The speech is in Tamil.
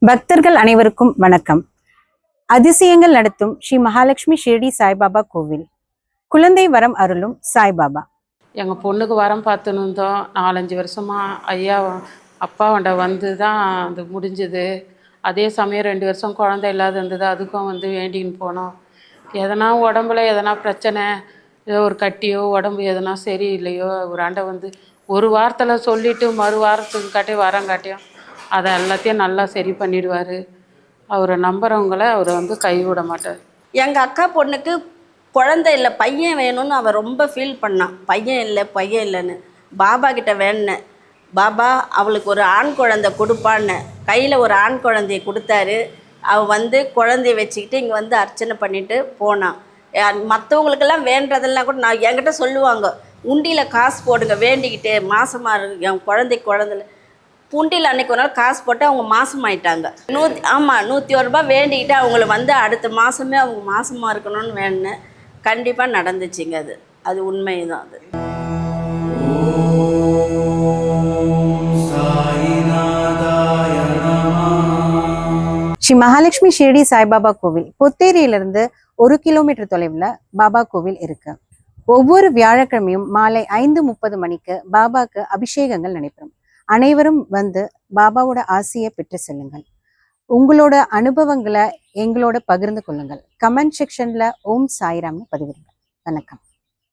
பக்தர்கள் அனைவருக்கும் வணக்கம். அதிசயங்கள் நடத்தும் ஸ்ரீ மகாலட்சுமி ஷிரடி சாய்பாபா கோவில். குழந்தை வரம் அருளும் சாய்பாபா. எங்கள் பொண்ணுக்கு வரம் பார்த்துன்னு இருந்தோம். 4-5 வருஷமாக ஐயா அப்பாவண்ட வந்து தான் அது முடிஞ்சுது. அதே சமயம் 2 வருஷம் குழந்தை இல்லாத இருந்தது. அதுக்கும் வந்து வேண்டின்னு போனோம். எதனா உடம்புல எதனா பிரச்சனை, ஏதோ ஒரு கட்டியோ உடம்பு எதனா சரியில்லையோ, ஒரு ஆண்டை வந்து ஒரு வாரத்தில் சொல்லிவிட்டு மறு வாரத்துக்கு காட்டியும் வரங்காட்டியும் அதை எல்லாத்தையும் நல்லா சரி பண்ணிடுவார். அவரை நம்புறவங்கள அவர் வந்து கைவிட மாட்டார். எங்கள் அக்கா பொண்ணுக்கு குழந்தை இல்லை, பையன் வேணும்னு அவள் ரொம்ப ஃபீல் பண்ணான். பையன் இல்லைன்னு பாபா கிட்ட வேண்டினேன். பாபா அவளுக்கு ஒரு ஆண் குழந்தை கொடுப்பான்னு கையில் ஒரு ஆண் குழந்தைய கொடுத்தாரு. அவள் வந்து குழந்தைய வச்சுக்கிட்டு இங்கே வந்து அர்ச்சனை பண்ணிட்டு போனான். மற்றவங்களுக்கெல்லாம் வேண்டதெல்லாம் கூட நான் என்கிட்ட சொல்லுவாங்க, உண்டியில் காசு போடுங்க வேண்டிக்கிட்டு, மாதமாக இருக்கு என் குழந்தை புண்டியில் அன்றைக்கி ஒரு நாள் காசு போட்டு அவங்க மாதமாயிட்டாங்க. 101 ரூபா வேண்டிக்கிட்டு அவங்கள வந்து அடுத்த மாதமே அவங்க மாதமாக இருக்கணும்னு வேண்டினேன். கண்டிப்பாக நடந்துச்சுங்க. அது உண்மைதான். அது ஸ்ரீ மகாலட்சுமி ஷிரடி சாய்பாபா கோவில் பொத்தேரியிலிருந்து 1 கிலோமீட்டர் தொலைவில் பாபா கோவில் இருக்கு. ஒவ்வொரு வியாழக்கிழமையும் மாலை 5:30 மணிக்கு பாபாக்கு அபிஷேகங்கள் நடைபெறும். அனைவரும் வந்து பாபாவோட ஆசையை பெற்று செல்லுங்கள். உங்களோட அனுபவங்களை எங்களோட பகிர்ந்து கொள்ளுங்கள். கமெண்ட் செக்ஷன்ல ஓம் சாய்ராம்னு பதிவிடுங்க. வணக்கம்.